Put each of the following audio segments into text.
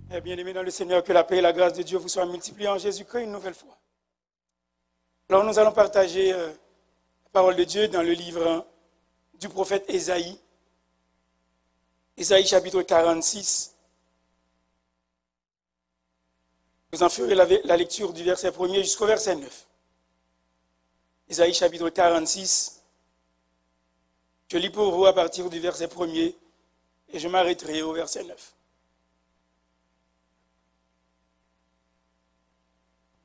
Bien-aimés dans le Seigneur, que la paix et la grâce de Dieu vous soient multipliées en Jésus-Christ une nouvelle fois. Alors nous allons partager la parole de Dieu dans le livre du prophète Ésaïe. Ésaïe chapitre 46. Vous en ferez la lecture du verset 1er jusqu'au verset 9. Ésaïe chapitre 46. Je lis pour vous à partir du verset 1er et je m'arrêterai au verset 9.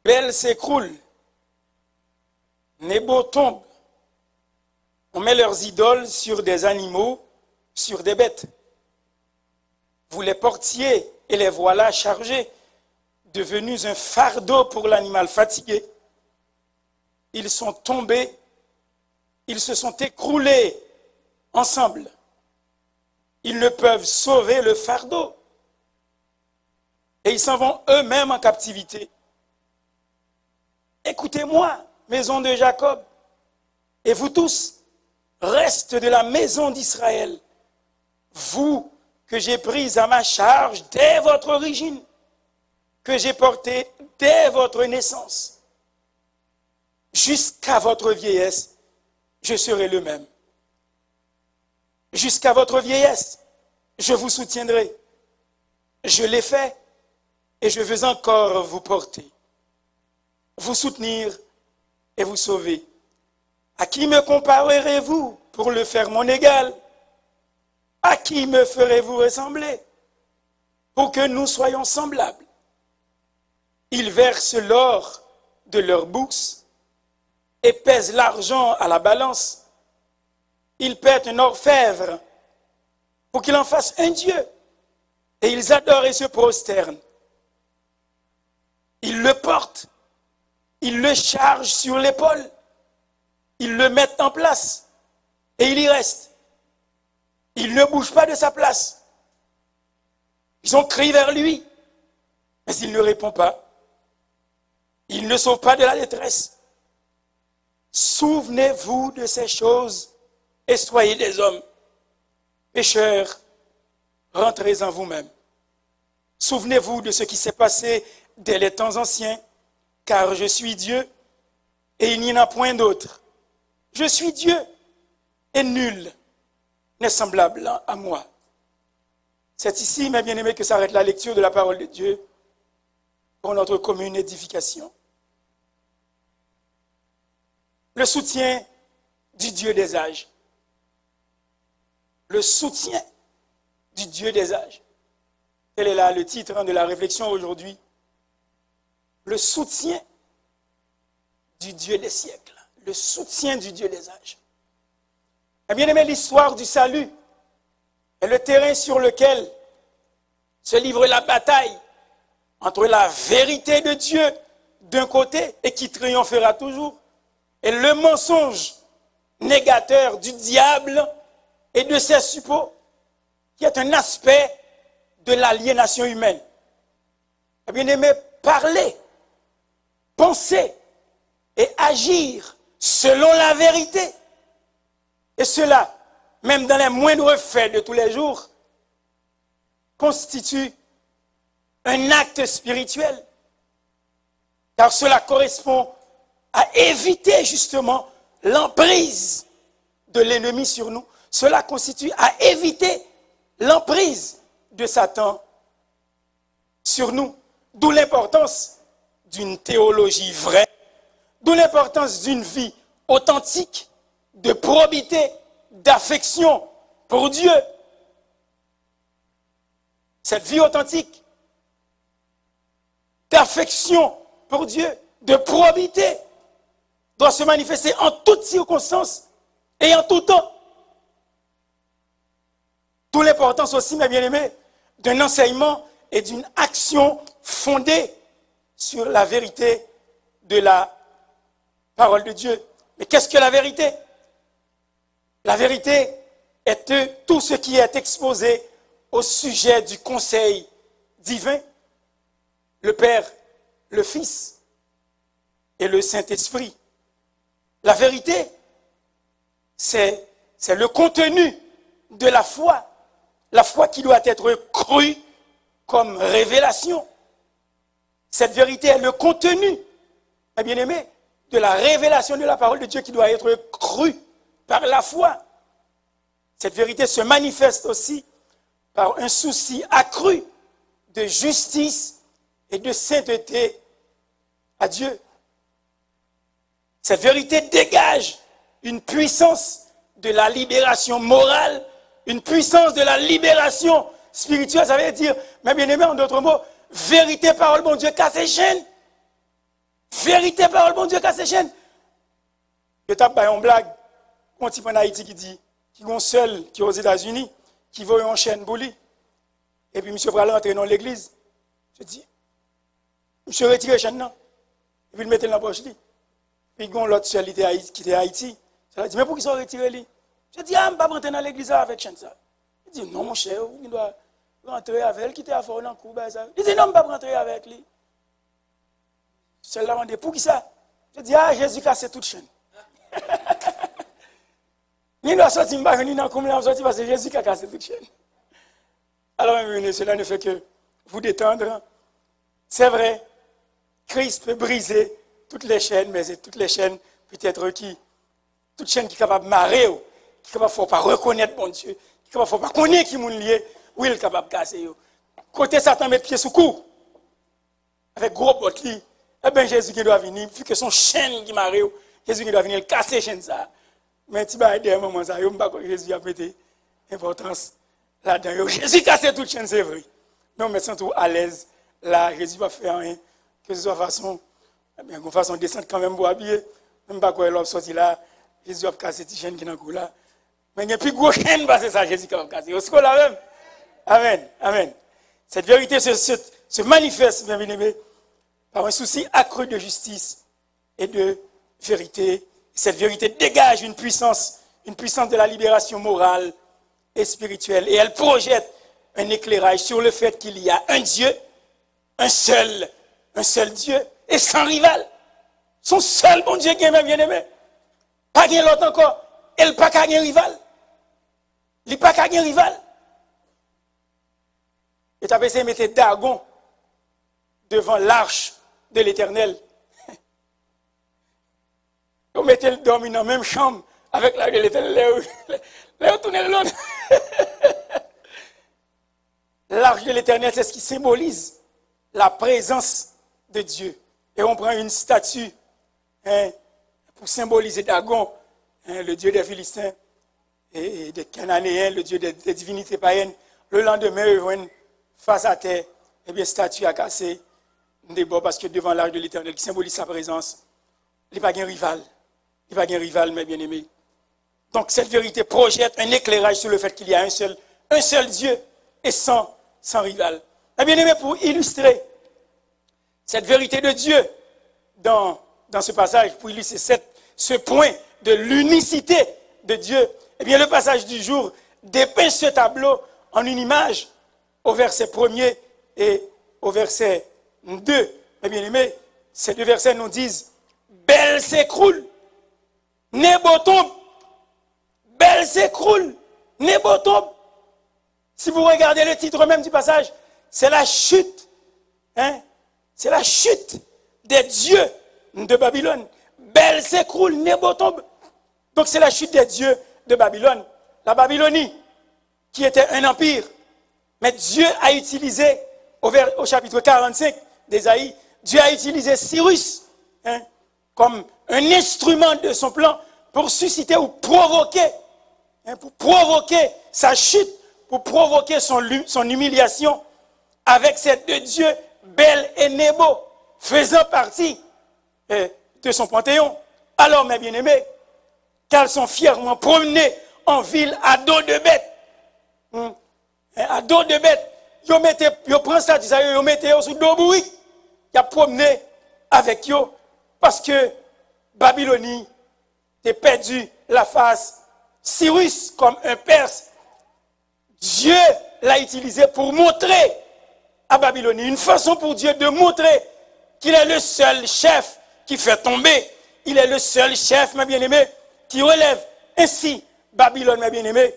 Bel s'écroule, Nebo tombe. On met leurs idoles sur des animaux, sur des bêtes. Vous les portiez et les voilà chargés, devenus un fardeau pour l'animal fatigué. Ils sont tombés, ils se sont écroulés ensemble. Ils ne peuvent sauver le fardeau. Et ils s'en vont eux-mêmes en captivité. Écoutez-moi, maison de Jacob, et vous tous, reste de la maison d'Israël, vous que j'ai pris à ma charge dès votre origine, que j'ai porté dès votre naissance. Jusqu'à votre vieillesse, je serai le même. Jusqu'à votre vieillesse, je vous soutiendrai. Je l'ai fait et je veux encore vous porter, vous soutenir et vous sauver. À qui me comparerez-vous pour le faire mon égal? À qui me ferez-vous ressembler pour que nous soyons semblables? Ils versent l'or de leur bourse et pèsent l'argent à la balance. Ils pètent un orfèvre pour qu'il en fasse un dieu. Et ils adorent et se prosternent. Ils le portent. Ils le chargent sur l'épaule. Ils le mettent en place. Et il y reste. Il ne bouge pas de sa place. Ils ont crié vers lui. Mais il ne répond pas. Il ne sauve pas de la détresse. Souvenez-vous de ces choses et soyez des hommes. Pécheurs, rentrez en vous-même. Souvenez-vous de ce qui s'est passé dès les temps anciens, car je suis Dieu et il n'y en a point d'autre. Je suis Dieu et nul n'est semblable à moi. C'est ici, mes bien-aimés, que s'arrête la lecture de la parole de Dieu pour notre commune édification. Le soutien du Dieu des âges. Le soutien du Dieu des âges. Tel est là le titre de la réflexion aujourd'hui. Le soutien du Dieu des siècles. Le soutien du Dieu des âges. Et bien aimé, l'histoire du salut est le terrain sur lequel se livre la bataille entre la vérité de Dieu d'un côté et qui triomphera toujours, et le mensonge négateur du diable et de ses suppôts, qui est un aspect de l'aliénation humaine. Et bien aimé, parler, penser et agir selon la vérité, et cela, même dans les moindres faits de tous les jours, constitue un acte spirituel, car cela correspond à éviter justement l'emprise de l'ennemi sur nous. Cela constitue à éviter l'emprise de Satan sur nous. D'où l'importance d'une théologie vraie, d'où l'importance d'une vie authentique, de probité, d'affection pour Dieu. Cette vie authentique, d'affection pour Dieu, de probité, doit se manifester en toutes circonstances et en tout temps. D'où l'importance aussi, mes bien-aimés, d'un enseignement et d'une action fondée sur la vérité de la parole de Dieu. Mais qu'est-ce que la vérité? La vérité est tout ce qui est exposé au sujet du conseil divin, le Père, le Fils et le Saint-Esprit. La vérité, c'est le contenu de la foi qui doit être crue comme révélation. Cette vérité est le contenu, mes bien-aimés, de la révélation de la parole de Dieu qui doit être crue par la foi. Cette vérité se manifeste aussi par un souci accru de justice et de sainteté à Dieu. Cette vérité dégage une puissance de la libération morale, une puissance de la libération spirituelle. Ça veut dire, mes bien-aimés, en d'autres mots, vérité, parole, bon Dieu, casse les chaînes. Vérité, parole, bon Dieu, casse les chaînes. Je tape par une blague, un type en Haïti qui dit, qui est un seul qui est aux États-Unis, qui veut une chaîne pour lui. Et puis, monsieur va rentrer dans l'église. Je dis, monsieur retire la chaîne, non. Et puis, il mettait dans la poche. Puis, il y a l'autre seul qui était à Haïti. Je lui dis, mais pour qu'ils soient retirés, lui? Je dis, ah, je ne vais pas rentrer dans l'église avec chaîne ça. Il dit, non, mon cher, il doit rentrer avec elle, qui était à fort dans le coup. Il dit, non, je ne vais pas rentrer avec lui. Celle-là m'a dit, pour qui ça? Je dis, ah, Jésus casse toute chaîne. Il doit sortir, il ne va pas sortir parce que Jésus a cassé toute chaîne. Alors, cela ne fait que vous détendre. C'est vrai, Christ peut briser toutes les chaînes, mais toutes les chaînes, peut-être qui, toute chaîne qui est capable de marrer, qui est capable de ne pas reconnaître bon Dieu, qui est capable de ne pas connaître qui est lié, où il est capable de casser. Côté Satan met pied sous cou, avec gros bottes, eh bien Jésus qui doit venir, vu que son chaîne qui marre, Jésus qui doit venir casser la chaîne ça. Mais tu vas aider à un moment, ça, Jésus a pété importance là-dedans. Jésus casse toute chaîne, c'est vrai. Mais on me sent tout à l'aise. Là, Jésus va faire rien, que ce soit façon, eh bien, de façon descendre quand même pour habiller. Même pas quand il va sortir là, Jésus va casser cette chaîne qui est dans le là. Mais il y a plus gros chaîne, c'est ça, Jésus qui va casser. Est-ce qu'on l'a même? Amen, amen. Cette vérité se manifeste, bien aimé, par un souci accru de justice et de vérité. Cette vérité dégage une puissance de la libération morale et spirituelle. Et elle projette un éclairage sur le fait qu'il y a un Dieu, un seul Dieu, et sans rival. Son seul bon Dieu qui est même bien aimé. Pas qu'il l'autre encore. Elle pas qu'un rival. Il pas qu'un rival. Et tu as essayé de mettre Dagon devant l'arche de l'Éternel. Vous mettez le dormi dans la même chambre avec l'arche de l'Éternel. Là, vous tournez l'autre. L'arche de l'Éternel, c'est ce qui symbolise la présence de Dieu. Et on prend une statue pour symboliser Dagon, le dieu des Philistins et des Cananéens, le dieu des divinités païennes. Le lendemain, ils face à terre, et bien, statue a cassé des bords parce que devant l'arche de l'Éternel qui symbolise sa présence, il n'y a pas de rival. Il n'y a pas de rival, mes bien-aimés. Donc, cette vérité projette un éclairage sur le fait qu'il y a un seul Dieu et sans rival. Mes bien-aimés, pour illustrer cette vérité de Dieu dans ce passage, pour illustrer ce point de l'unicité de Dieu, eh bien, le passage du jour dépeint ce tableau en une image au verset 1er et au verset 2. Mes bien-aimés, ces deux versets nous disent « Belle s'écroule, Nebo tombe, Belle s'écroule, Nebo tombe ». Si vous regardez le titre même du passage, c'est la chute. C'est la chute des dieux de Babylone. Belle s'écroule, Nebo tombe. Donc c'est la chute des dieux de Babylone. La Babylonie, qui était un empire. Mais Dieu a utilisé, au chapitre 45 d'Ésaïe, Dieu a utilisé Cyrus comme un instrument de son plan pour susciter ou provoquer sa chute, pour provoquer son humiliation avec ces deux dieux, Bel et Nebo, faisant partie de son panthéon. Alors, mes bien-aimés, qu'elles sont fièrement promenées en ville à dos de bêtes. À dos de bêtes. Ils prennent ça, ils mettent sous dos bourri. Ils ont promené avec eux parce que Babylonie a perdu la face. Cyrus, comme un Perse, Dieu l'a utilisé pour montrer à Babylonie, une façon pour Dieu de montrer qu'il est le seul chef qui fait tomber. Il est le seul chef, mes bien-aimés, qui relève. Ainsi, Babylone, mes bien-aimés,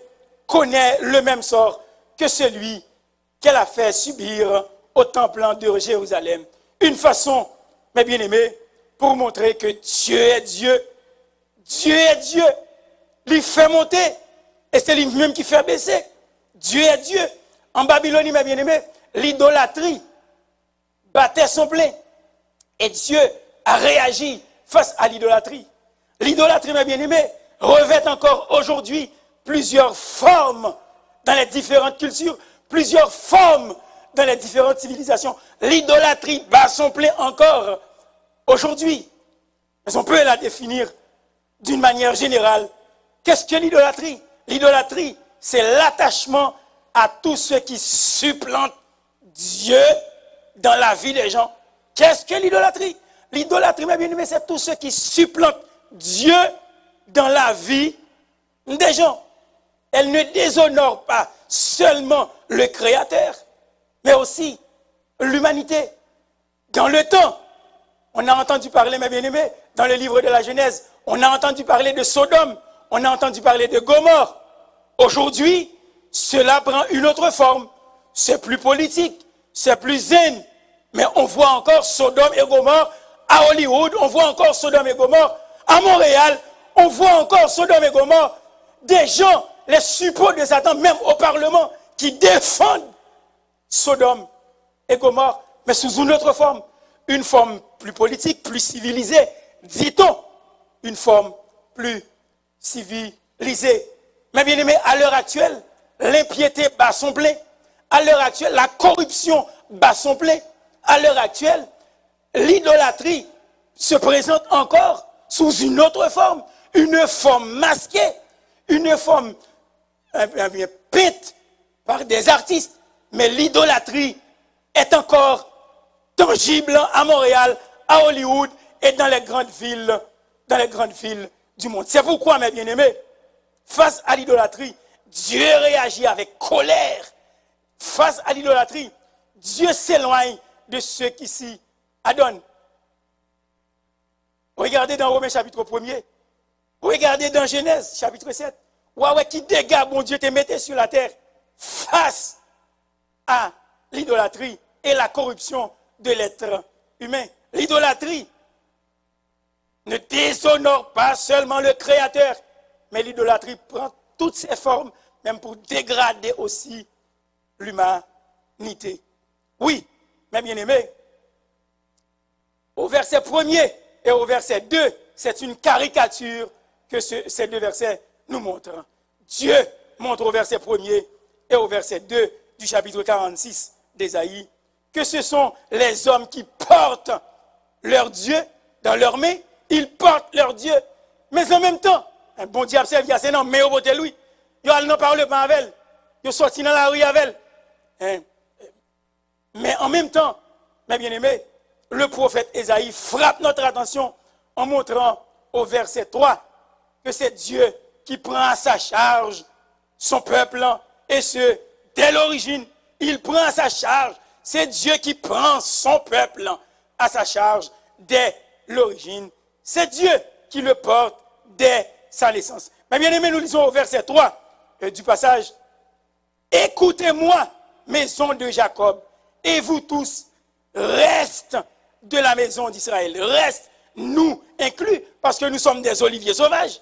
connaît le même sort que celui qu'elle a fait subir au temple de Jérusalem. Une façon, mes bien-aimés, pour montrer que Dieu est Dieu. Dieu est Dieu. Il fait monter et c'est lui-même qui fait baisser. Dieu est Dieu. En Babylone, mes bien-aimés, l'idolâtrie battait son plein. Et Dieu a réagi face à l'idolâtrie. L'idolâtrie, mes bien-aimés, revêt encore aujourd'hui plusieurs formes dans les différentes cultures, plusieurs formes dans les différentes civilisations. L'idolâtrie bat son plein encore aujourd'hui. Mais on peut la définir d'une manière générale. Qu'est-ce que l'idolâtrie? L'idolâtrie, c'est l'attachement à tout ce qui supplante Dieu dans la vie des gens. Qu'est-ce que l'idolâtrie? L'idolâtrie, mes bien-aimés, c'est tout ce qui supplante Dieu dans la vie des gens. Elle ne déshonore pas seulement le Créateur, mais aussi l'humanité. Dans le temps, on a entendu parler, mes bien-aimés, dans le livre de la Genèse, on a entendu parler de Sodome, on a entendu parler de Gomorrhe. Aujourd'hui, cela prend une autre forme. C'est plus politique, c'est plus zen. Mais on voit encore Sodome et Gomorrhe à Hollywood, on voit encore Sodome et Gomorrhe à Montréal, on voit encore Sodome et Gomorrhe. Des gens, les suppôts de Satan, même au Parlement, qui défendent Sodome et Gomorrhe, mais sous une autre forme. Une forme plus politique, plus civilisée, dit-on. Une forme plus civilisée. Mais bien aimé, à l'heure actuelle, l'impiété bat son plein. À l'heure actuelle, la corruption bat son plein. À l'heure actuelle, l'idolâtrie se présente encore sous une autre forme. Une forme masquée. Une forme peinte par des artistes. Mais l'idolâtrie est encore tangible à Montréal, à Hollywood et dans les grandes villes du monde. C'est pourquoi, mes bien-aimés, face à l'idolâtrie, Dieu réagit avec colère. Face à l'idolâtrie, Dieu s'éloigne de ceux qui s'y adonnent. Regardez dans Romains chapitre 1er. Regardez dans Genèse chapitre 7. Ouais, qui dégâts, bon Dieu, te mettait sur la terre face à l'idolâtrie et la corruption de l'être humain. L'idolâtrie ne déshonore pas seulement le Créateur, mais l'idolâtrie prend toutes ses formes, même pour dégrader aussi l'humanité. Oui, mes bien-aimés, au verset 1er et au verset 2, c'est une caricature que ces deux versets nous montrent. Dieu montre au verset 1er et au verset 2 du chapitre 46 d'Ésaïe que ce sont les hommes qui portent leur Dieu dans leurs mains. Ils portent leur Dieu. Mais en même temps, un bon diable servi à ses noms, mais au bout de lui, ils n'en parlent pas avec elle. Ils sont sortis dans la rue avec elle. Mais en même temps, mes bien-aimés, le prophète Ésaïe frappe notre attention en montrant au verset 3 que c'est Dieu qui prend à sa charge son peuple et ce, dès l'origine, il prend à sa charge. C'est Dieu qui prend son peuple à sa charge dès l'origine. C'est Dieu qui le porte dès sa naissance. Mais bien aimé, nous lisons au verset 3 du passage. Écoutez-moi, maison de Jacob, et vous tous, reste de la maison d'Israël. Reste, nous inclus, parce que nous sommes des oliviers sauvages.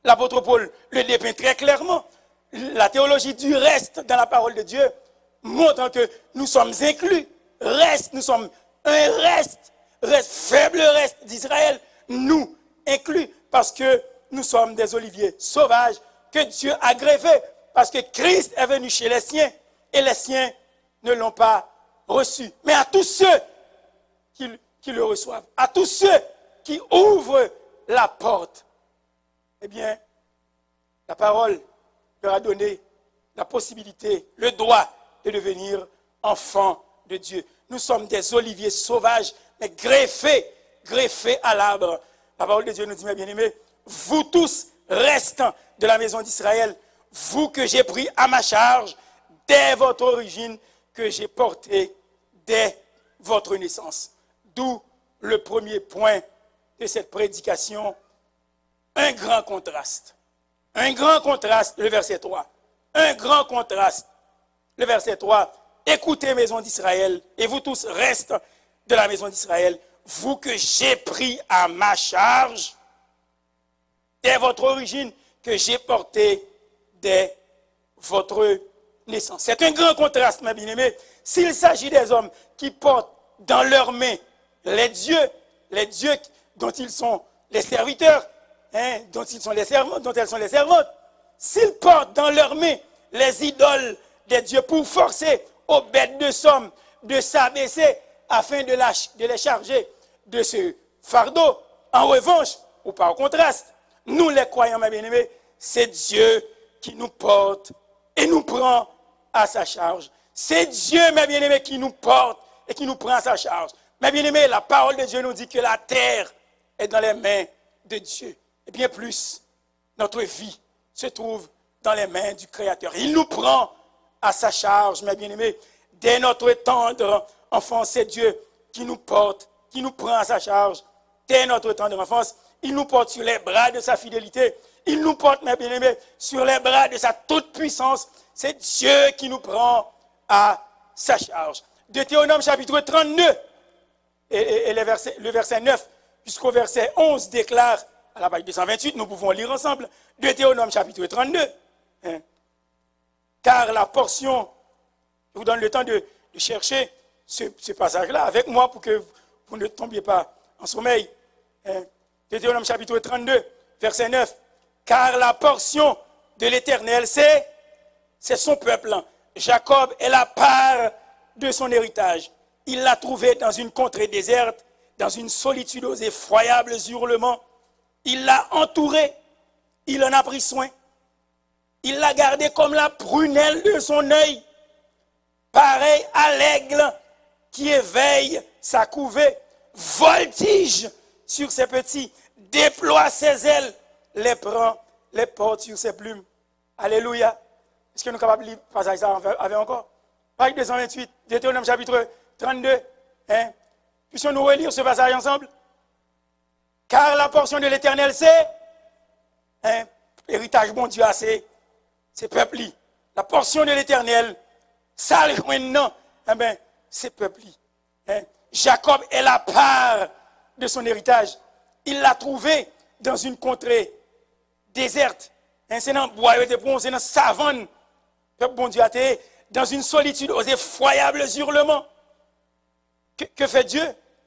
L'apôtre Paul le dépeint très clairement. La théologie du reste dans la parole de Dieu montre que nous sommes inclus. Reste, nous sommes un reste, faible reste d'Israël, nous inclus, parce que nous sommes des oliviers sauvages que Dieu a greffés, parce que Christ est venu chez les siens et les siens ne l'ont pas reçu. Mais à tous ceux qui le reçoivent, à tous ceux qui ouvrent la porte, eh bien, la parole leur a donné la possibilité, le droit de devenir enfants de Dieu. Nous sommes des oliviers sauvages, mais greffés à l'arbre. La parole de Dieu nous dit, mes bien-aimés, vous tous, restants de la maison d'Israël, vous que j'ai pris à ma charge dès votre origine, que j'ai porté dès votre naissance. D'où le premier point de cette prédication, un grand contraste. Un grand contraste, le verset 3. Un grand contraste, le verset 3. écoutez, maison d'Israël, et vous tous, reste de la maison d'Israël, vous que j'ai pris à ma charge, dès votre origine, que j'ai porté dès votre naissance. C'est un grand contraste, mes bien-aimés. S'il s'agit des hommes qui portent dans leurs mains les dieux dont ils sont les serviteurs, dont elles sont les servantes, s'ils portent dans leurs mains les idoles des dieux pour forcer aux bêtes de somme de s'abaisser afin de les charger de ce fardeau, en revanche, ou par contraste, nous les croyants, mes bien-aimés, c'est Dieu qui nous porte et nous prend à sa charge. C'est Dieu, mes bien-aimés, qui nous porte et qui nous prend à sa charge. Mes bien-aimés, la parole de Dieu nous dit que la terre est dans les mains de Dieu. Et bien plus, notre vie se trouve dans les mains du Créateur. Il nous prend à sa charge, mes bien-aimés. Dès notre tendre enfance, c'est Dieu qui nous porte, qui nous prend à sa charge. Dès notre tendre enfance, il nous porte sur les bras de sa fidélité. Il nous porte, mes bien-aimés, sur les bras de sa toute-puissance. C'est Dieu qui nous prend à sa charge. Deutéronome chapitre 32, et le verset 9 jusqu'au verset 11 déclare, à la page 228, nous pouvons lire ensemble, Deutéronome chapitre 32. Car la portion, je vous donne le temps de chercher ce passage-là avec moi pour que vous ne tombiez pas en sommeil. Deutéronome chapitre 32, verset 9. Car la portion de l'Éternel, c'est son peuple. Jacob est la part de son héritage. Il l'a trouvé dans une contrée déserte, dans une solitude aux effroyables hurlements. Il l'a entouré, il en a pris soin. Il l'a gardé comme la prunelle de son œil, pareil à l'aigle qui éveille sa couvée, voltige sur ses petits, déploie ses ailes, les prend, les porte sur ses plumes. Alléluia. Est-ce que nous sommes capables de lire le passage avec encore? Page 228, Deutéronome chapitre 32. Puissions-nous relire ce passage ensemble? Car la portion de l'Éternel, c'est héritage bon Dieu, c'est peuple. La portion de l'Éternel, ça maintenant, c'est peuple. Jacob est la part de son héritage. Il l'a trouvé dans une contrée déserte. C'est dans bois, c'est dans savane. Peuple bon Dieu, dans une solitude aux effroyables hurlements. Que fait Dieu?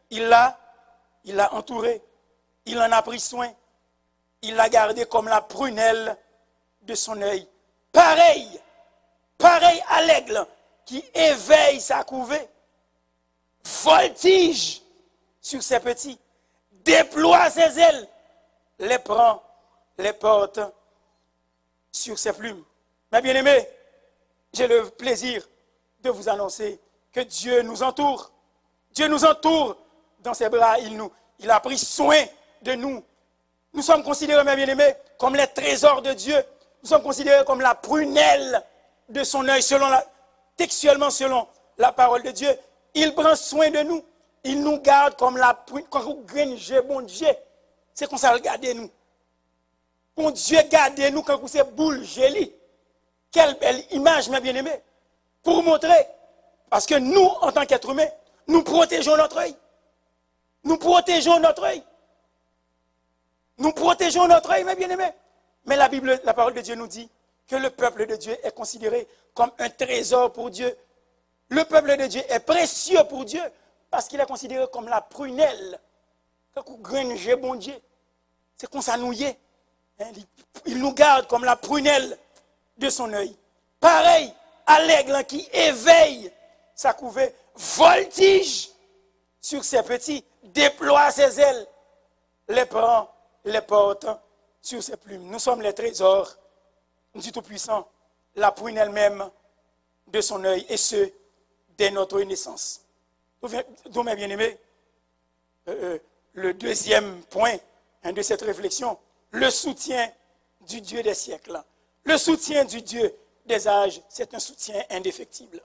Il l'a entouré. Il en a pris soin. Il l'a gardé comme la prunelle de son œil. Pareil à l'aigle qui éveille sa couvée, voltige sur ses petits, déploie ses ailes, les prend, les porte sur ses plumes. Mes bien-aimés, j'ai le plaisir de vous annoncer que Dieu nous entoure. Dieu nous entoure dans ses bras. Il a pris soin de nous. Nous sommes considérés, mes bien-aimés, comme les trésors de Dieu. Nous sommes considérés comme la prunelle de son œil, textuellement selon la parole de Dieu. Il prend soin de nous. Il nous garde comme la prunelle. Quand vous grenez, bon Dieu, c'est comme ça, regardez nous. Bon Dieu, gardez nous quand vous êtes boule gelée. Quelle belle image, mes bien-aimés, pour montrer. Parce que nous, en tant qu'êtres humains, nous protégeons notre œil. Nous protégeons notre œil. Nous protégeons notre œil, mes bien-aimés. Mais la parole de Dieu nous dit que le peuple de Dieu est considéré comme un trésor pour Dieu. Le peuple de Dieu est précieux pour Dieu parce qu'il est considéré comme la prunelle. Quand vous grenez, bon Dieu, c'est qu'on s'annouille. Il nous garde comme la prunelle de son œil. Pareil à l'aigle qui éveille sa couvée, voltige sur ses petits, déploie ses ailes, les prend, les porte sur ses plumes. Nous sommes les trésors du Tout-Puissant, la prunelle même de son œil, et ce, dès notre naissance. Donc, mes bien-aimés, le deuxième point de cette réflexion, le soutien du Dieu des siècles. Le soutien du Dieu des âges, c'est un soutien indéfectible.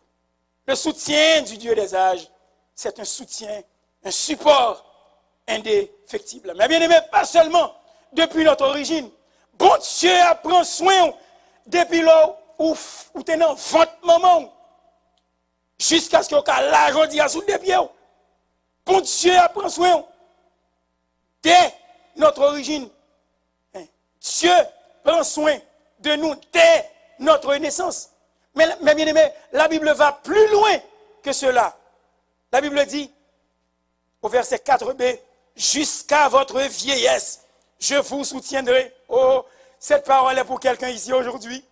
Le soutien du Dieu des âges, c'est un soutien, un support indéfectible. Mais bien aimé, pas seulement depuis notre origine. Bon Dieu prend soin depuis là où tu es dans votre moment. jusqu'à ce qu'on ait l'argent d'y sous des pieds. Bon Dieu prend soin dès notre origine. Dieu prend soin de nous dès notre naissance. Mais bien aimé, la Bible va plus loin que cela. La Bible dit, au verset 4b, jusqu'à votre vieillesse, je vous soutiendrai. Oh, cette parole est pour quelqu'un ici aujourd'hui.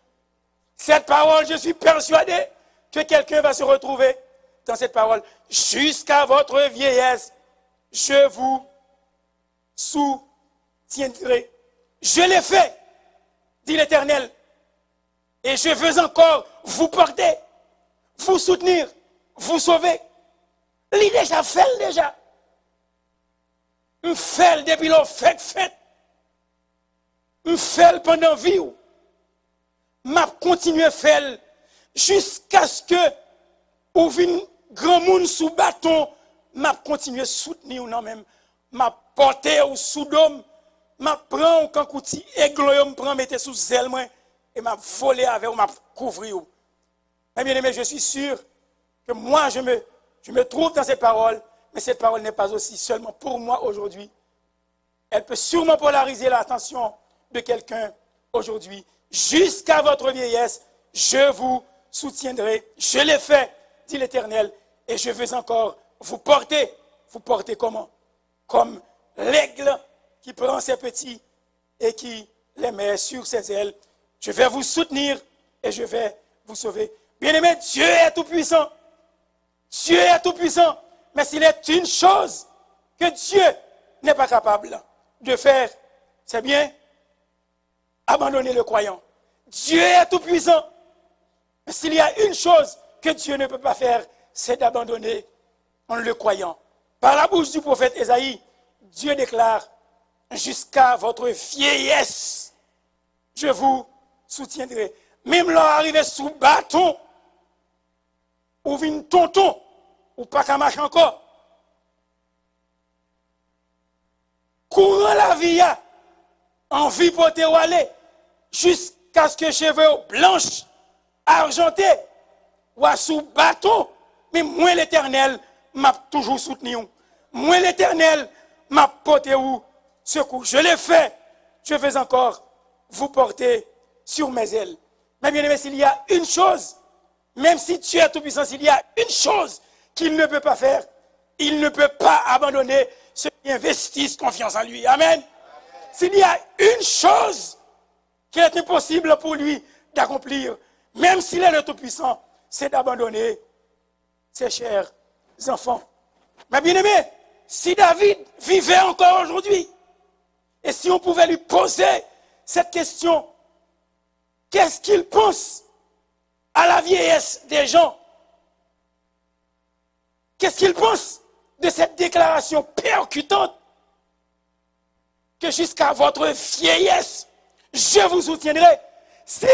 Cette parole, je suis persuadé que quelqu'un va se retrouver dans cette parole. Jusqu'à votre vieillesse, je vous soutiendrai. Je l'ai fait, dit l'Éternel. Et je veux encore vous porter, vous soutenir, vous sauver. Il déjà fait déjà. Il fait depuis le fait. Il fait pendant vie. M'a continué à faire jusqu'à ce que ou vin grand monde sous bâton, m'a continué à soutenir non même, m'a porté au sous dôme, m'a prend quand couti égloyom prend mettre sous zèle moi et m'a volé avec ou m'a couvrir. Mais bien aimé, je suis sûr que moi je me trouve dans cette parole, mais cette parole n'est pas aussi seulement pour moi aujourd'hui. Elle peut sûrement polariser l'attention de quelqu'un aujourd'hui. Jusqu'à votre vieillesse, je vous soutiendrai. Je l'ai fait, dit l'Éternel, et je veux encore vous porter. Vous porter comment? Comme l'aigle qui prend ses petits et qui les met sur ses ailes. Je vais vous soutenir et je vais vous sauver. Bien-aimé, Dieu est tout-puissant. Dieu est tout-puissant. Mais s'il est une chose que Dieu n'est pas capable de faire, c'est bien abandonner le croyant. Dieu est tout-puissant. Mais s'il y a une chose que Dieu ne peut pas faire, c'est d'abandonner le croyant. Par la bouche du prophète Ésaïe, Dieu déclare, jusqu'à votre vieillesse, je vous soutiendrai. Même leur arrivé sous bâton, ou vin tonton, ou pas qu'à marcher encore. Courant la vie, envie porter ou aller, jusqu'à ce que cheveux blanches, argentés, ou à sous bâton, mais moi l'Éternel m'a toujours soutenu. Moi l'Éternel m'a porté ou secours. Je l'ai fait, je vais encore vous porter sur mes ailes. Mais bien aimé, s'il y a une chose, même si Dieu est tout-puissant, s'il y a une chose qu'il ne peut pas faire, il ne peut pas abandonner ceux qui investissent confiance en lui. Amen. S'il y a une chose qui est impossible pour lui d'accomplir, même s'il est le tout-puissant, c'est d'abandonner ses chers enfants. Mais bien aimé, si David vivait encore aujourd'hui, et si on pouvait lui poser cette question, qu'est-ce qu'il pense à la vieillesse des gens? Qu'est-ce qu'il pense de cette déclaration percutante que jusqu'à votre vieillesse, je vous soutiendrai? Si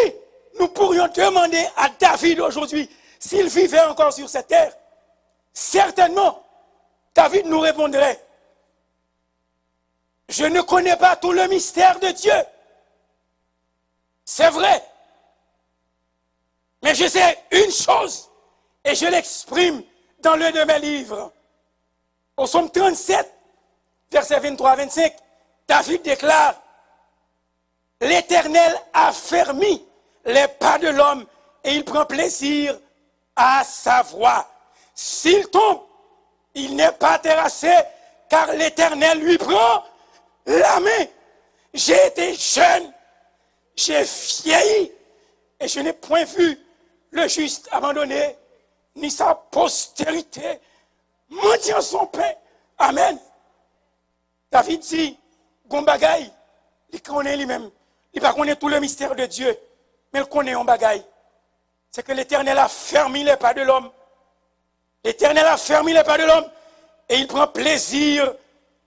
nous pourrions demander à David aujourd'hui s'il vivait encore sur cette terre, certainement, David nous répondrait, je ne connais pas tout le mystère de Dieu. C'est vrai. Mais je sais une chose, et je l'exprime dans l'un de mes livres. Au psaume 37, versets 23 à 25, David déclare, l'Éternel a fermi les pas de l'homme et il prend plaisir à sa voix. S'il tombe, il n'est pas terrassé car l'Éternel lui prend la main. J'ai été jeune, j'ai vieilli et je n'ai point vu le juste abandonné, ni sa postérité mendiant son pain. Amen. David dit, Gombagaï, il connaît lui-même. Il ne connaît pas tout le mystère de Dieu, mais il connaît un bagaille. C'est que l'Éternel a fermé les pas de l'homme. L'Éternel a fermé les pas de l'homme et il prend plaisir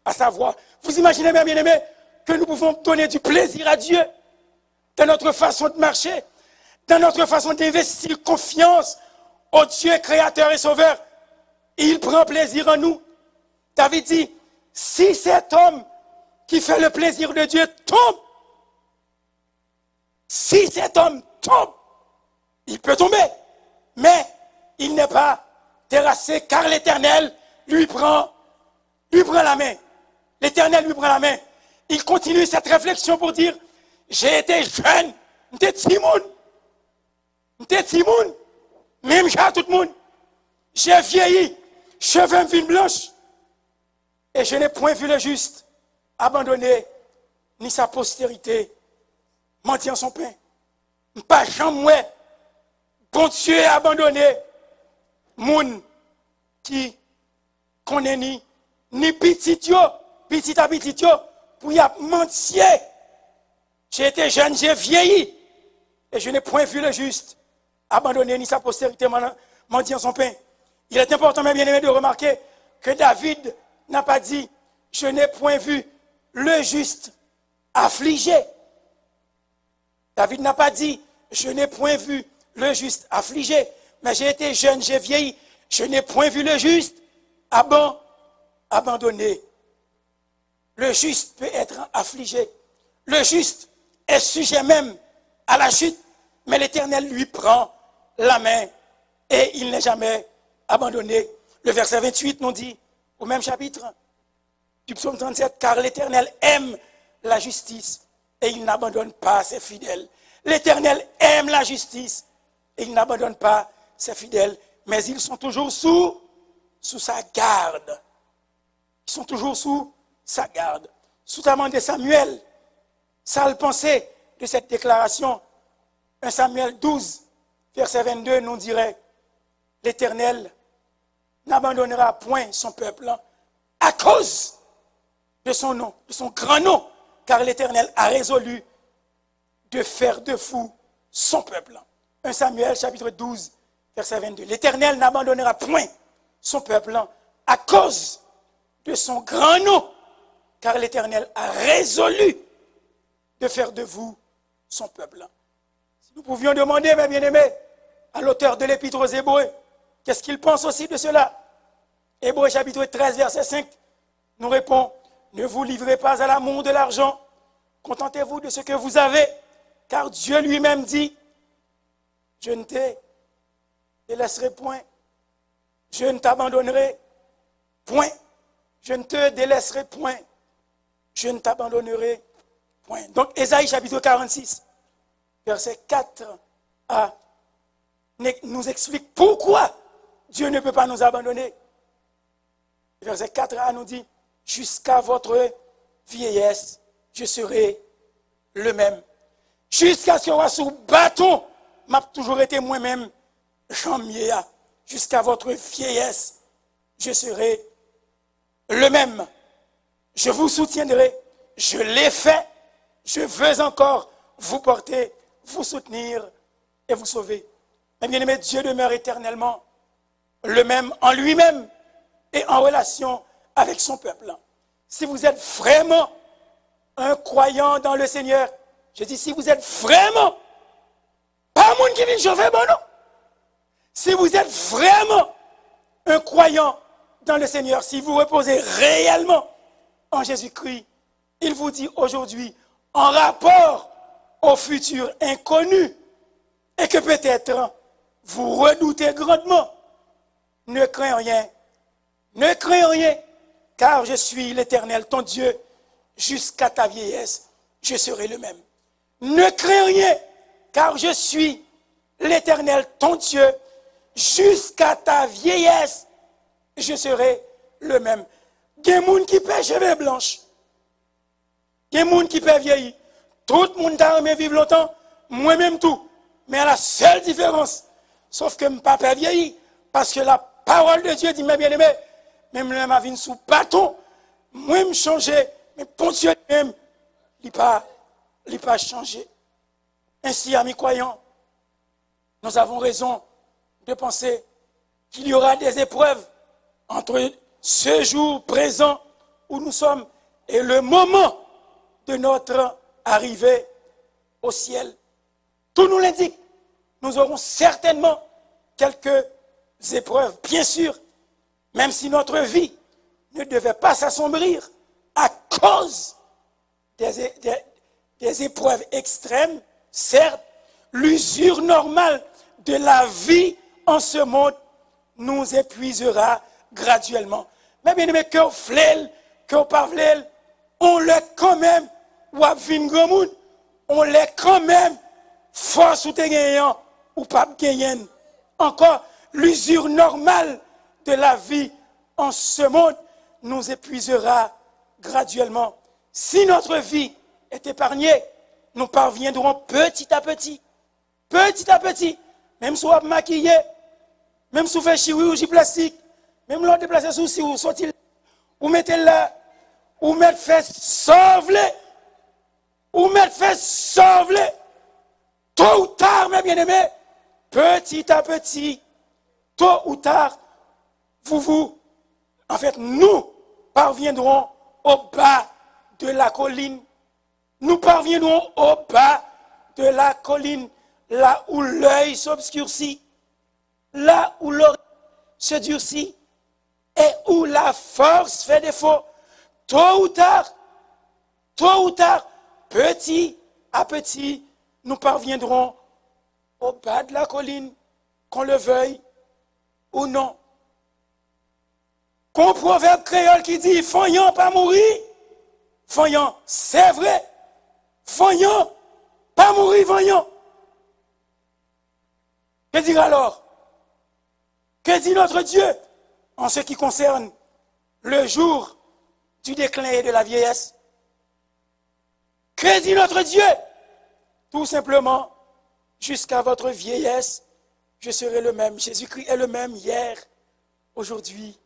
à sa voix. Vous imaginez bien, bien-aimés, que nous pouvons donner du plaisir à Dieu dans notre façon de marcher, dans notre façon d'investir confiance au Dieu créateur et sauveur. Il prend plaisir en nous. David dit, si cet homme qui fait le plaisir de Dieu tombe, si cet homme tombe, il peut tomber, mais il n'est pas terrassé, car l'Éternel lui prend la main. L'Éternel lui prend la main. Il continue cette réflexion pour dire, j'ai été jeune, j'étais timoun, même j'ai tout le monde. J'ai vieilli, cheveux fin blanche, et je n'ai point vu le juste abandonné, ni sa postérité mentir son pain. Pas jamais, bon Dieu abandonné, moun qui connaît ni petit à petit pour y mentir. J'ai été jeune, j'ai vieilli, et je n'ai point vu le juste abandonné, ni sa postérité mentir son pain. Il est important, mes bien-aimés, de remarquer que David n'a pas dit « Je n'ai point vu le juste affligé ». David n'a pas dit « Je n'ai point vu le juste affligé ». Mais j'ai été jeune, j'ai vieilli, je n'ai point vu le juste abandonné. Le juste peut être affligé. Le juste est sujet même à la chute, mais l'Éternel lui prend la main et il n'est jamais abandonné. Le verset 28 nous dit, au même chapitre du psaume 37, car l'Éternel aime la justice et il n'abandonne pas ses fidèles. L'Éternel aime la justice et il n'abandonne pas ses fidèles, mais ils sont toujours sous sa garde. Ils sont toujours sous sa garde. Sous la main de Samuel, ça le pensée de cette déclaration, 1 Samuel 12, verset 22, nous dirait, l'Éternel n'abandonnera point son peuple à cause de son nom, de son grand nom, car l'Éternel a résolu de faire de fou son peuple. 1 Samuel chapitre 12, verset 22. L'Éternel n'abandonnera point son peuple à cause de son grand nom, car l'Éternel a résolu de faire de vous son peuple. Si nous pouvions demander, mes bien-aimés, à l'auteur de l'Épître aux Hébreux, qu'est-ce qu'il pense aussi de cela? Hébreux chapitre 13, verset 5, nous répond, ne vous livrez pas à l'amour de l'argent, contentez-vous de ce que vous avez, car Dieu lui-même dit, je ne te délaisserai point, je ne t'abandonnerai point, je ne te délaisserai point, je ne t'abandonnerai point. Donc, Ésaïe chapitre 46, verset 4a, nous explique pourquoi Dieu ne peut pas nous abandonner. Verset 4a nous dit, jusqu'à votre vieillesse, je serai le même. Jusqu'à ce que soit sous bâton, m'a toujours été moi-même, Jean Miéa. Jusqu'à votre vieillesse, je serai le même. Je vous soutiendrai. Je l'ai fait. Je veux encore vous porter, vous soutenir et vous sauver. Mais bien aimé, Dieu demeure éternellement le même en lui-même et en relation avec son peuple. Si vous êtes vraiment un croyant dans le Seigneur, je dis si vous êtes vraiment, pas un monde qui vient chauffer, bon non. Si vous êtes vraiment un croyant dans le Seigneur, si vous reposez réellement en Jésus-Christ, il vous dit aujourd'hui, en rapport au futur inconnu, et que peut-être vous redoutez grandement, ne crains rien, car je suis l'Éternel, ton Dieu, jusqu'à ta vieillesse, je serai le même. Ne crains rien, car je suis l'Éternel, ton Dieu, jusqu'à ta vieillesse, je serai le même. Il y a des gens qui paient cheveux blanches, il y a des gens qui paient vieillir. Tout le monde a aimé vivre longtemps, moi-même tout. Mais à la seule différence, sauf que je ne peux pas vieillir, parce que la parole de Dieu dit, mes bien-aimés, même ma vie sous bâton, moi me changer, mais pour Dieu même, il n'a pas changé. Ainsi, amis croyants, nous avons raison de penser qu'il y aura des épreuves entre ce jour présent où nous sommes et le moment de notre arrivée au ciel. Tout nous l'indique. Nous aurons certainement quelques épreuves, bien sûr, même si notre vie ne devait pas s'assombrir à cause des épreuves extrêmes, certes, l'usure normale de la vie en ce monde nous épuisera graduellement. Mais bien aimé, que vous voulez, que vous pas voulez, on l'est quand même, ou à vin grand monde, on l'est quand même, force ou te gagnant, ou pas gagnant. Encore, l'usure normale de la vie en ce monde nous épuisera graduellement. Si notre vie est épargnée, nous parviendrons petit à petit, même si on maquillé, même si on fait chirurgie plastique, même l'on déplace sous si ou sorti, ou mettez là, ou mettre fait sauver, ou mettre fait sauver, tôt ou tard, mes bien-aimés, petit à petit, tôt ou tard, en fait, nous parviendrons au bas de la colline. Nous parviendrons au bas de la colline, là où l'œil s'obscurcit, là où l'oreille se durcit, et où la force fait défaut. Tôt ou tard, petit à petit, nous parviendrons au bas de la colline, qu'on le veuille ou non. Qu'on proverbe créole qui dit, Foyant pas mourir, Foyant, c'est vrai, Foyant, pas mourir, Foyant. Que dire alors? Que dit notre Dieu en ce qui concerne le jour du déclin et de la vieillesse? Que dit notre Dieu? Tout simplement, jusqu'à votre vieillesse, je serai le même. Jésus-Christ est le même hier, aujourd'hui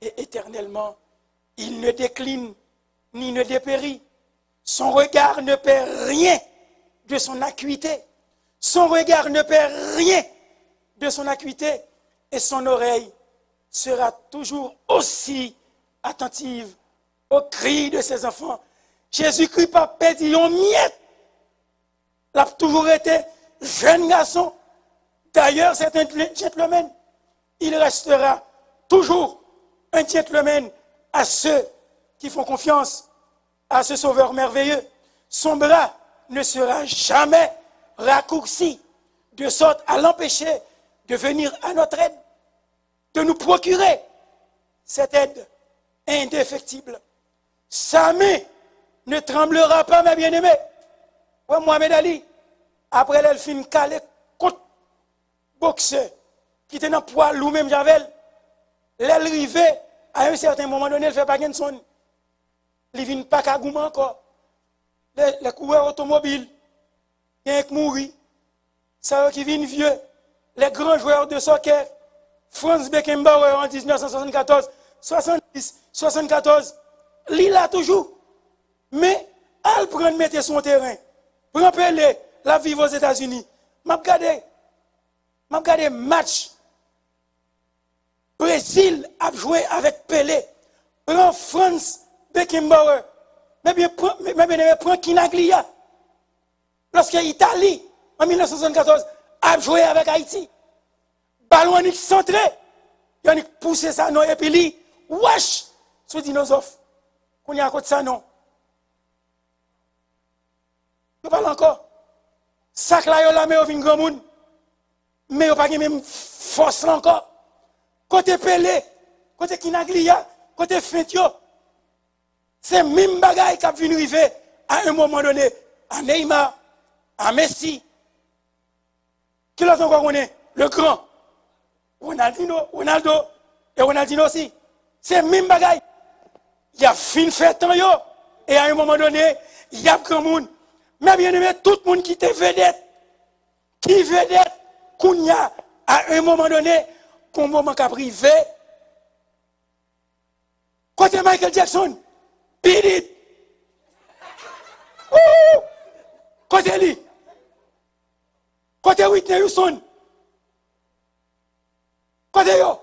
et éternellement. Il ne décline ni ne dépérit. Son regard ne perd rien de son acuité. Son regard ne perd rien de son acuité. Et son oreille sera toujours aussi attentive aux cris de ses enfants. Jésus-Christ pas pédi en miette. Il a toujours été jeune garçon. D'ailleurs, c'est un gentleman. Il restera toujours un gentleman à ceux qui font confiance à ce sauveur merveilleux. Son bras ne sera jamais raccourci, de sorte à l'empêcher de venir à notre aide, de nous procurer cette aide indéfectible. Sa main ne tremblera pas, mes bien-aimés. Ouais, Mohamed Ali, après l'elfine calé contre boxeur, qui était dans le poids loup même Javel, l'arrivée, à un certain moment donné, elle fait pas son. Il ne vient pas qu'à Gouma encore. Les coureurs automobiles, il y a un qui mourit. Ça qui viennent vieux. Les grands joueurs de soccer, Franz Beckenbauer en 1974, 70, 74, il là toujours. Mais, elle prend mettre son terrain. Prend Pelé, la vie aux États-Unis. M'a regardé match. Brésil a joué avec Pelé. Prend Franz Beckenbauer. Mais bien, prend Kinaglia. Lorsque l'Italie, en 1974, a joué avec Haïti. Ballon centré. Il a poussé ça, non, et puis lui, wesh, sous dinosaure. Qu'on y a à côté de ça, non. Je parle encore. Ça que là, il y a la meilleure grand monde. Mais il n'y a pas de même force là encore. Côté Pelé, côté Kinaglia, côté Fentio. C'est même bagaille qui a venu arriver à un moment donné à Neymar, à Messi. Qui l'a encore connu? Le grand. Ronaldo et Ronaldinho aussi. C'est même bagaille. Il y a fin fait temps yo. Et à un moment donné, il y a grand monde. Mais bien aimé, tout le monde qui était vedette, qu'on y a à un moment donné, qu'on moment qu'a privé. Côté Michael Jackson, beat it. Côté lui. Côté Whitney Houston. Côté yo.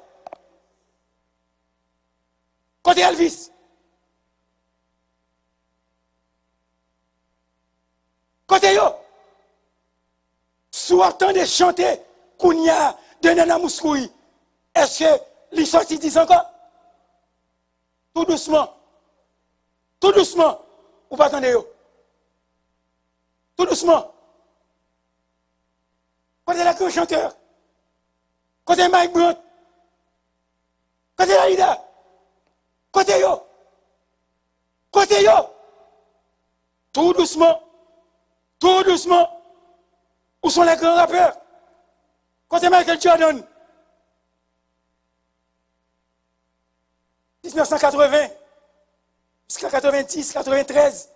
Côté Elvis. Côté yo. Sous attendez chanter Kounia de Nana Mouskoui. Est-ce que les sorties disent encore? Tout doucement. Tout doucement. Ou pas attendez yo. Tout doucement. Côté la grand chanteur. Côté Mike Brown. Côté la Lida. Côté yo. Côté yo. Tout doucement. Tout doucement. Où sont les grands rappeurs? Côté Michael Jordan. 1980 jusqu'à 90, 93.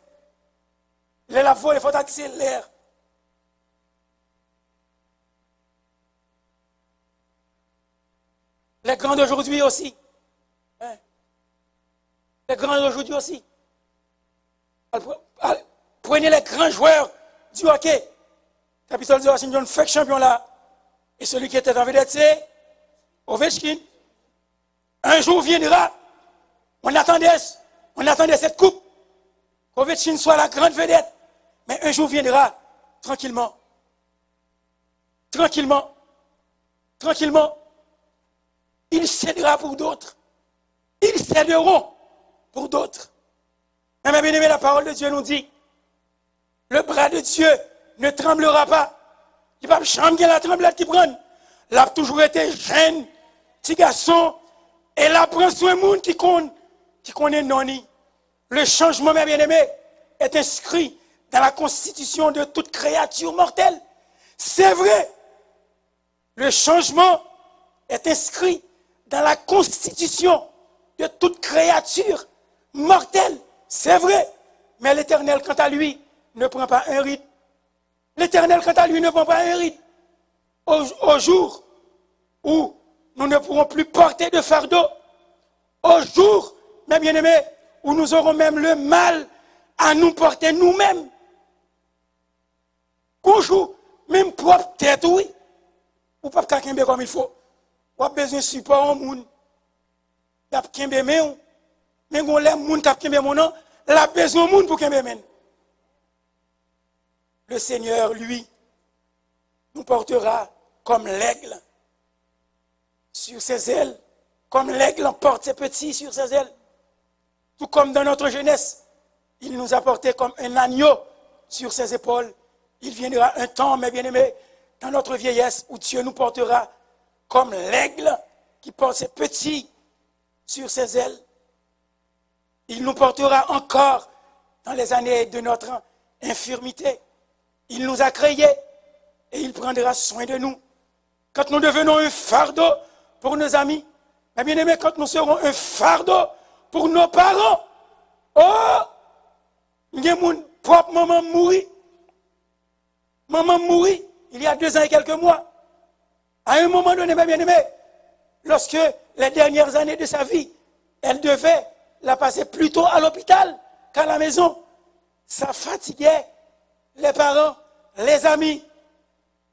Les lavaux, il faut accélérer. Les grands d'aujourd'hui aussi. Hein? Les grands d'aujourd'hui aussi. Prenez les grands joueurs du hockey. Capitals de Washington fait champion là. Et celui qui était en vedette, c'est Ovechkin. Un jour viendra. On attendait cette coupe. Ovechkin soit la grande vedette. Mais un jour viendra, tranquillement. Tranquillement. Tranquillement. Il cédera pour d'autres. Ils céderont pour d'autres. Mais bien aimé, la parole de Dieu nous dit, le bras de Dieu ne tremblera pas. Il va jamais la tremblade qui prenne. Il a toujours été jeune, petit garçon, et là prend soin de monde qui connaît noni. Le changement, mes bien-aimés, est inscrit dans la constitution de toute créature mortelle. C'est vrai. Le changement est inscrit dans la constitution de toute créature mortelle. C'est vrai. Mais l'Éternel, quant à lui, ne prend pas un rite. L'Éternel, quant à lui, ne prend pas un rite. Au jour où nous ne pourrons plus porter de fardeau, au jour, mes bien-aimés, où nous aurons même le mal à nous porter nous-mêmes. Bonjour, même propre tête, oui. Ou pas qu'un comme il faut. Ou a besoin de support au monde. Il y a qu'un mais même on l'aime monde qui a mon nom, il a besoin de monde pour qu'un men. Le Seigneur, lui, nous portera comme l'aigle sur ses ailes, comme l'aigle porte ses petits sur ses ailes. Tout comme dans notre jeunesse, il nous a porté comme un agneau sur ses épaules. Il viendra un temps, mes bien-aimés, dans notre vieillesse, où Dieu nous portera comme l'aigle qui porte ses petits sur ses ailes. Il nous portera encore dans les années de notre infirmité. Il nous a créés et il prendra soin de nous. Quand nous devenons un fardeau pour nos amis, mes bien-aimés, quand nous serons un fardeau pour nos parents, oh, mon propre maman mourit. Maman mourit il y a 2 ans et quelques mois. À un moment donné, mes bien-aimés, lorsque les dernières années de sa vie, elle devait la passer plutôt à l'hôpital qu'à la maison. Ça fatiguait les parents, les amis.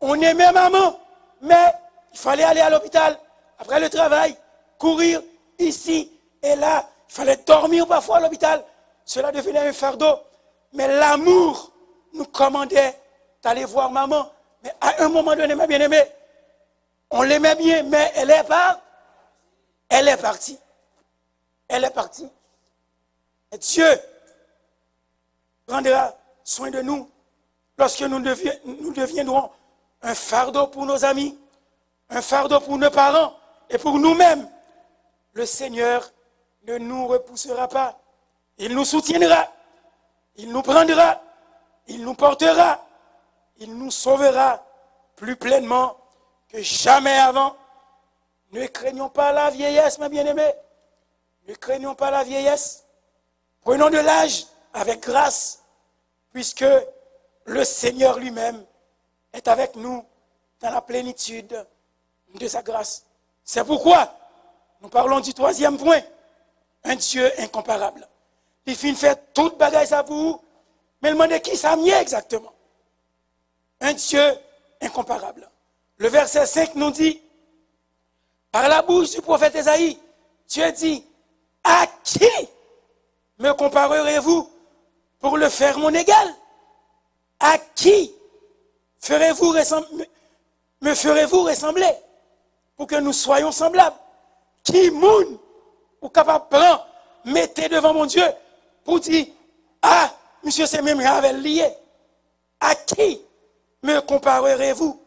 On aimait maman, mais il fallait aller à l'hôpital après le travail, courir ici et là. Il fallait dormir parfois à l'hôpital. Cela devenait un fardeau. Mais l'amour nous commandait d'aller voir maman. Mais à un moment donné, mes bien-aimés, on l'aimait bien, mais elle est partie. Elle est partie. Elle est partie. Et Dieu prendra soin de nous lorsque nous deviendrons un fardeau pour nos amis, un fardeau pour nos parents et pour nous-mêmes. Le Seigneur ne nous repoussera pas. Il nous soutiendra. Il nous prendra. Il nous portera. Il nous sauvera plus pleinement que jamais avant. Ne craignons pas la vieillesse, mes bien-aimés. Ne craignons pas la vieillesse. Prenons de l'âge avec grâce, puisque le Seigneur lui-même est avec nous dans la plénitude de sa grâce. C'est pourquoi nous parlons du 3e point. Un Dieu incomparable. Il finit de faire toute bagaille ça pour vous, mais il demande qui ça mieux exactement. Un Dieu incomparable. Le verset 5 nous dit, par la bouche du prophète Ésaïe, Dieu dit, à qui me comparerez-vous pour le faire mon égal? À qui me ferez-vous ressembler pour que nous soyons semblables? Qui moun ou capable prendre, mettez devant mon Dieu pour dire, ah, monsieur, c'est même avec lié. À qui me comparerez-vous?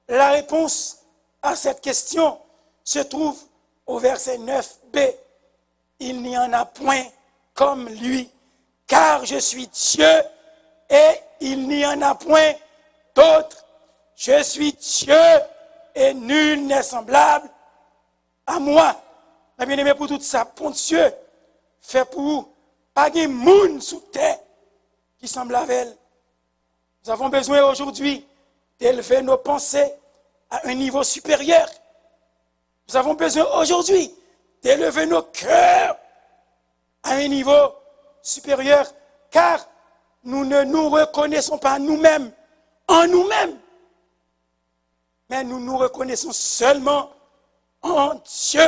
La réponse à cette question se trouve au verset 9b, il n'y en a point comme lui, car je suis Dieu et il n'y en a point d'autre. Je suis Dieu et nul n'est semblable à moi. Mais bien aimé, pour tout ça, pour Dieu, fait pour pas de monde sous terre qui semble à elle. Nous avons besoin aujourd'hui d'élever nos pensées à un niveau supérieur. Nous avons besoin aujourd'hui d'élever nos cœurs à un niveau supérieur, car nous ne nous reconnaissons pas nous-mêmes en nous-mêmes, mais nous nous reconnaissons seulement en Dieu.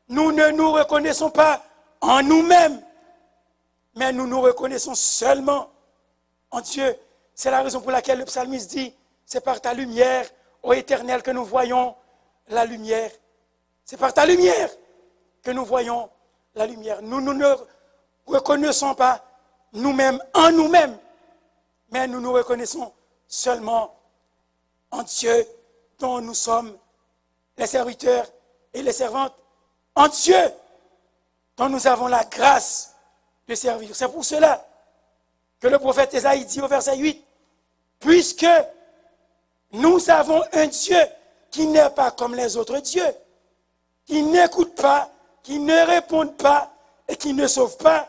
Nous ne nous reconnaissons pas en nous-mêmes, mais nous nous reconnaissons seulement en Dieu. C'est la raison pour laquelle le psalmiste dit, c'est par ta lumière, ô Éternel, que nous voyons la lumière. C'est par ta lumière que nous voyons la lumière. Nous ne reconnaissons pas nous-mêmes en nous-mêmes, mais nous nous reconnaissons seulement en Dieu, dont nous sommes les serviteurs et les servantes, en Dieu, dont nous avons la grâce de servir. C'est pour cela que le prophète Ésaïe dit au verset 8, puisque nous avons un Dieu qui n'est pas comme les autres dieux, qui n'écoute pas, qui ne répond pas et qui ne sauve pas.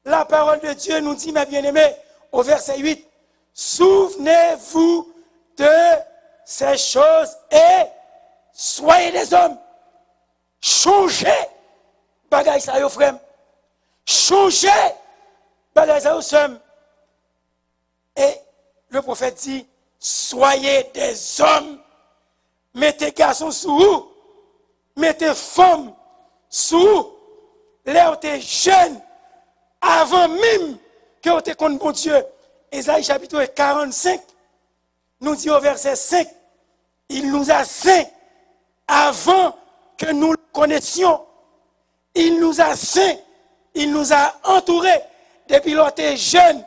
La parole de Dieu nous dit, mes bien-aimés, au verset 8, souvenez-vous de ces choses et soyez des hommes. Changez, bagay sa yo frère. Changez, bagay sa yo somme. Et le prophète dit, soyez des hommes. Mettez garçons sous vous. Mettez femmes sous vous. Là où t'es jeune, avant même que vous te connaissez bon Dieu. Ésaïe chapitre 45 nous dit au verset 5, il nous a saints avant que nous le connaissions. Il nous a saints, il nous a entourés. Depuis l'on était jeune,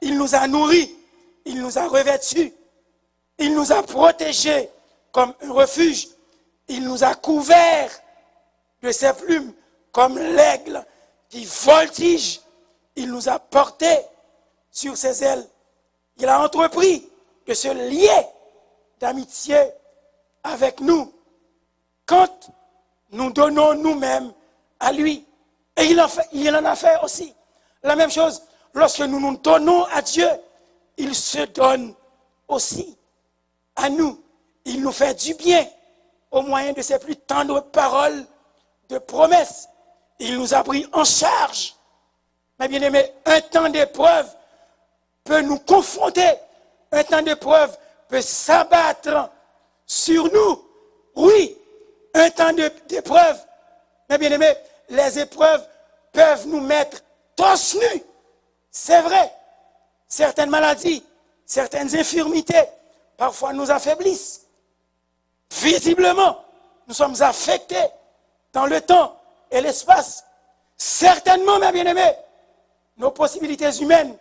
il nous a nourris, il nous a revêtus, il nous a protégés comme un refuge, il nous a couverts de ses plumes comme l'aigle qui voltige. Il nous a portés sur ses ailes. Il a entrepris de se lier d'amitié avec nous quand nous donnons nous-mêmes à lui. Et il en a fait aussi. La même chose, lorsque nous nous donnons à Dieu, il se donne aussi à nous. Il nous fait du bien au moyen de ses plus tendres paroles de promesses. Il nous a pris en charge. Mais bien aimé, un temps d'épreuve peut nous confronter. Un temps d'épreuve peut s'abattre sur nous. Oui, un temps d'épreuve. Mais bien aimé, les épreuves peuvent nous mettre torse nu. C'est vrai. Certaines maladies, certaines infirmités, parfois nous affaiblissent. Visiblement, nous sommes affectés dans le temps et l'espace. Certainement, mes bien-aimés, nos possibilités humaines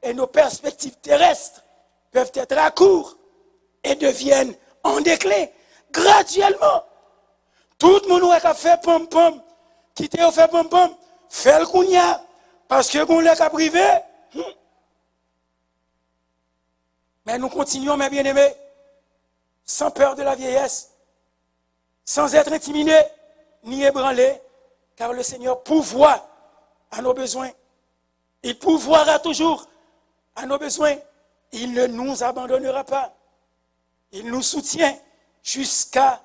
et nos perspectives terrestres peuvent être à court et deviennent en déclin graduellement. Tout le monde a fait pom-pom, qui t'a fait pom-pom, fait le kounia, parce que qu'on l'a privé. Mais nous continuons, mes bien-aimés, sans peur de la vieillesse, sans être intimidés ni ébranlés, car le Seigneur pourvoit à nos besoins. Il pourvoira toujours à nos besoins. Il ne nous abandonnera pas. Il nous soutient jusqu'à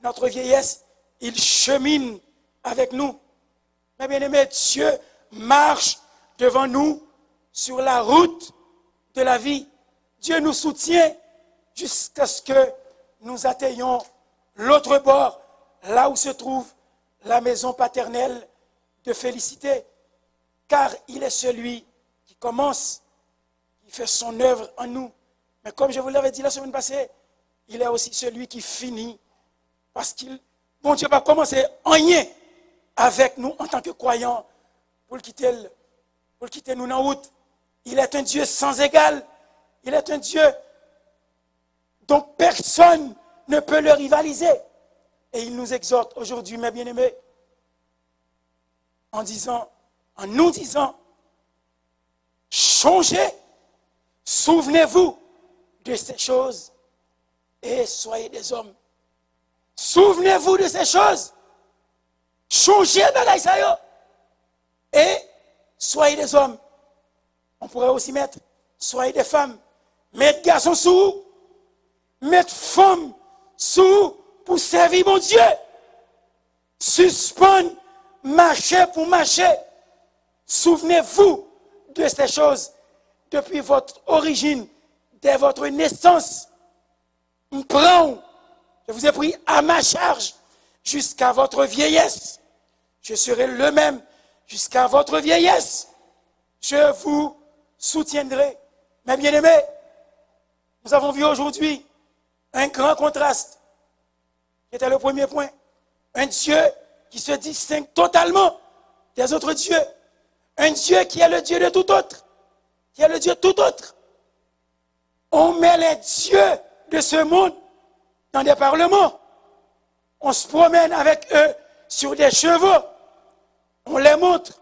notre vieillesse. Il chemine avec nous. Mais bien aimé, Dieu marche devant nous sur la route de la vie. Dieu nous soutient jusqu'à ce que nous atteignions l'autre bord, là où se trouve la maison paternelle de félicité. Car il est celui qui commence, qui fait son œuvre en nous. Mais comme je vous l'avais dit la semaine passée, il est aussi celui qui finit. Parce qu'il, bon Dieu va commencer en rien avec nous en tant que croyants pour le quitter nous en route. Il est un Dieu sans égal. Il est un Dieu dont personne ne peut le rivaliser. Et il nous exhorte aujourd'hui, mes bien-aimés, en nous disant, changez, souvenez-vous de ces choses et soyez des hommes. Souvenez-vous de ces choses, changez de et soyez des hommes. On pourrait aussi mettre, soyez des femmes, mettre garçons sous, mettre femmes sous pour servir mon Dieu. Suspendre, marcher pour marcher. Souvenez-vous de ces choses depuis votre origine, dès votre naissance. Je vous ai pris à ma charge jusqu'à votre vieillesse. Je serai le même jusqu'à votre vieillesse. Je vous soutiendrai. Mes bien-aimés, nous avons vu aujourd'hui un grand contraste, qui était le premier point. Un Dieu qui se distingue totalement des autres dieux. Un Dieu qui est le Dieu de tout autre. Qui est le Dieu de tout autre. On met les dieux de ce monde dans des parlements. On se promène avec eux sur des chevaux. On les montre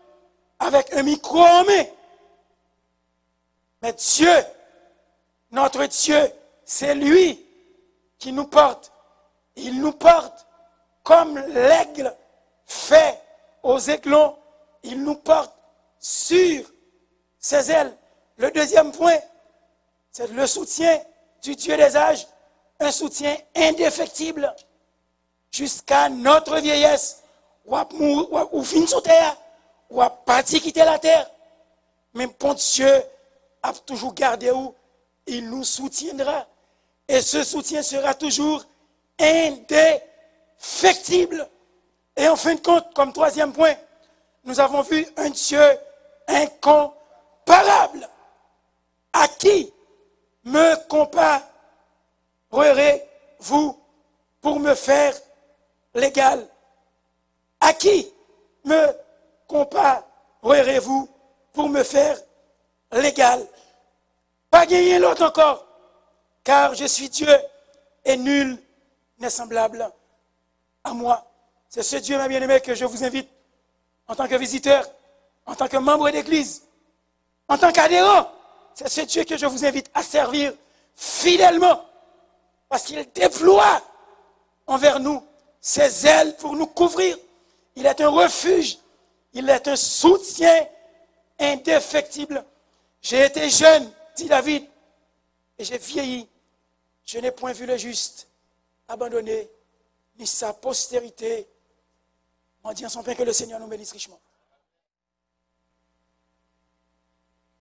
avec un micro en main. Mais Dieu, notre Dieu, c'est lui qui nous porte. Il nous porte comme l'aigle fait aux aiglons. Il nous porte sur ses ailes. Le deuxième point, c'est le soutien du Dieu des âges, un soutien indéfectible jusqu'à notre vieillesse. Ou fin sous terre, ou à partir quitter la terre. Mais bon Dieu a toujours gardé où il nous soutiendra. Et ce soutien sera toujours indéfectible. Et en fin de compte, comme troisième point, nous avons vu un Dieu incomparable. À qui me comparerez-vous pour me faire l'égal? À qui me comparerez-vous pour me faire l'égal? Pas gagner l'autre encore, car je suis Dieu et nul n'est semblable à moi. C'est ce Dieu, ma bien-aimée, que je vous invite en tant que visiteur, en tant que membre d'église, en tant qu'adhérent. C'est ce Dieu que je vous invite à servir fidèlement, parce qu'il déploie envers nous ses ailes pour nous couvrir. Il est un refuge, il est un soutien indéfectible. J'ai été jeune, dit David, et j'ai vieilli. Je n'ai point vu le juste abandonné, ni sa postérité mendiant son pain. Que le Seigneur nous bénisse richement.